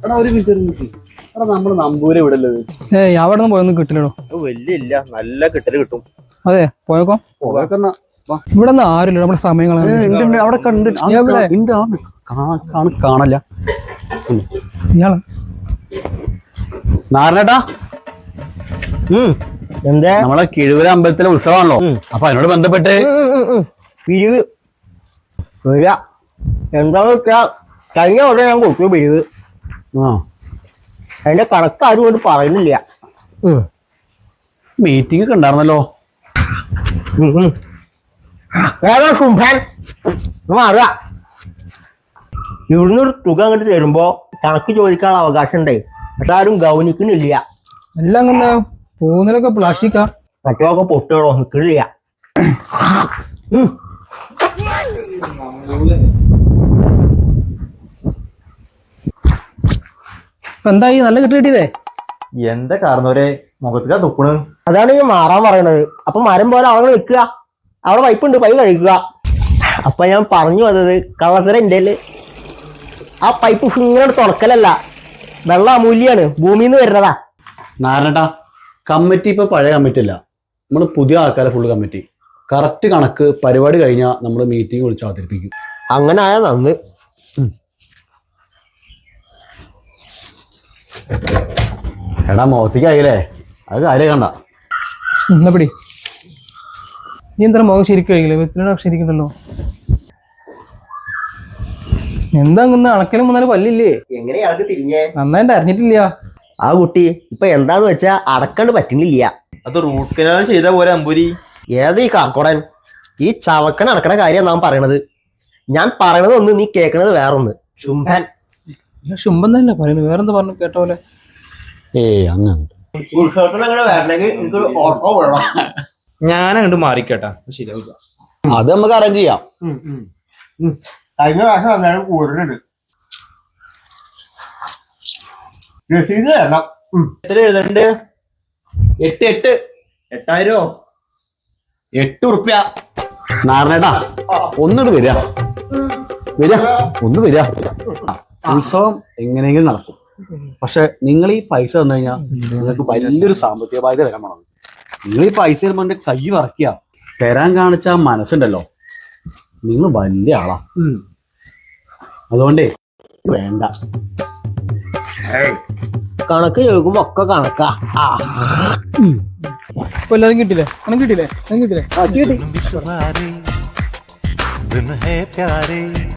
എടാ ഒരു മിനിറ്റ് എടാ നമ്മള് നമ്പൂരെ വിടല്ലത്. അവിടെ നിന്ന് പോയൊന്നും കിട്ടില്ലടോ. വലിയ ഇല്ല, നല്ല കിട്ടല് കിട്ടും. അതെ പോയേക്കോ. ഇവിടെ നിന്ന് ആരില്ല, നമ്മുടെ സമയങ്ങളാണ്. അവിടെ കണ്ട് കാണല്ല. ഇയാള് നാരായണേട്ടാ, എന്താ നമ്മളെ കിഴുവര അമ്പലത്തിലെ ഉത്സവമാണല്ലോ. അപ്പൊ അതിനോട് ബന്ധപ്പെട്ട് പിരിവ് വരിക എന്താന്ന് വെച്ചാ കഴിഞ്ഞ ഉടനെ ഞാൻ കൊടുത്തു പിരിവ്. അതിന്റെ കണക്ക് ആരും കൊണ്ട് പറയുന്നില്ല. മീറ്റിംഗ് ഒക്കെ ഉണ്ടായിരുന്നല്ലോ. വേറെ കുംഭൻ മാറുക. ഇവിടുന്ന് ഒരു തുക അങ്ങോട്ട് തരുമ്പോ കണക്ക് ചോദിക്കാനുള്ള അവകാശം ഉണ്ടേ, പക്ഷെ ആരും ഗൗനിക്കുന്നില്ല. എല്ലാം അങ്ങനെ പോകുന്നതിലൊക്കെ പ്ലാസ്റ്റിക്കാ, മറ്റൊക്കെ പൊട്ടുകളോ നിൽക്കില്ല. എന്തായി, നല്ല കിട്ടിയിട്ടേ? എന്താ കാരണവരെ മുഖത്തിലാ തുപ്പണ്? അതാണ് ഈ മാറാൻ പറയണത്. അപ്പൊ മരം പോലെ അവിടെ നിൽക്കുക, അവിടെ പൈപ്പുണ്ട്, പൈപ്പ് കഴിക്കുക. അപ്പൊ ഞാൻ പറഞ്ഞു വന്നത് കള്ളത്തരം എൻ്റെ ആ പൈപ്പ് ഇങ്ങനെ തുറക്കലല്ല, വെള്ളം അമൂല്യാണ്, ഭൂമിയിൽ നിന്ന് വരുന്നതാ. നാരായണേട്ടാ, കമ്മിറ്റി ഇപ്പൊ പഴയ കമ്മിറ്റി അല്ല, നമ്മള് പുതിയ ആൾക്കാരെ ഫുള്ള് കമ്മിറ്റി. കറക്റ്റ് കണക്ക് പരിപാടി കഴിഞ്ഞാൽ നമ്മൾ മീറ്റിംഗ് വിളിച്ച് അവതരിപ്പിക്കും. അങ്ങനെ ആയാ നന്ന്. എടാ മുഖത്തേക്ക് ആയില്ലേ, അത് കാര്യം കണ്ട. എന്നാ പിടി, നീ എന്താ മുഖം ശരിക്കും കഴിക്കില്ലേ? വെത്തിനോട് ശരിക്കുണ്ടല്ലോ. എന്താ അങ്ങനെ അണക്കലും മുന്നാലും പല്ലില്ലേ? എങ്ങനെയാൾക്ക് തിരിഞ്ഞേ? നന്നായിട്ട് അറിഞ്ഞിട്ടില്ല ആ കുട്ടി. ഇപ്പൊ എന്താന്ന് വെച്ചാ അടക്കണ്ട് പറ്റുന്നില്ല. അത് റൂട്ട് കനാൽ ചെയ്ത പോലെ അമ്പൂരി. ഏത് ഈ കാക്കോടൻ? ഈ ചവക്കൻ നടക്കണ കാര്യം നാം പറയണത്. ഞാൻ പറയണത് ഒന്ന്, നീ കേൾക്കണത് വേറൊന്ന്. ശുംഭൻ ശുംഭൻ തന്നെ പറയുന്നത്, വേറെന്താ പറഞ്ഞു കേട്ട പോലെ. അങ്ങനെ ഉത്സവത്തിന് അങ്ങനെ വരണമെങ്കിൽ എനിക്കൊരു ഓട്ടോ വേണം. ഞാൻ അങ്ങോട്ട് മാറിക്കേട്ടാ, ശരിയാവില്ല. അത് നമുക്ക് അറേഞ്ച് ചെയ്യാം. കഴിഞ്ഞ പ്രാവശ്യം വന്നാലും കൂടുതലുണ്ട്. രസീത് തരണം. എത്ര എഴുതണ്ട്? 8,000. 8 ഉറുപ്പ്യ. നാരായണേട്ടാ, ഒന്നിട്ട് വരിക, ഒന്ന് വരിക. ഉത്സവം എങ്ങനെയെങ്കിലും നടക്കും, പക്ഷെ നിങ്ങൾ ഈ പൈസ തന്നു കഴിഞ്ഞാൽ നിങ്ങൾക്ക് വലിയൊരു സാമ്പത്തിക ബാധ്യത തരാൻ വേണം. നിങ്ങൾ ഈ പൈസ തരുമ്പോൾ എന്റെ കൈ വറക്കുക, തരാൻ കാണിച്ച ആ മനസ്സുണ്ടല്ലോ, നിങ്ങൾ വലിയ ആളാ. അതുകൊണ്ടേ വേണ്ട. കണക്ക് ചോദിക്കുമ്പോ ഒക്കെ കണക്കാ. ഇപ്പൊ എല്ലാരും കിട്ടില്ലേ? അനക്ക് കിട്ടില്ലേ? കിട്ടില്ലേ? दिन है प्यारे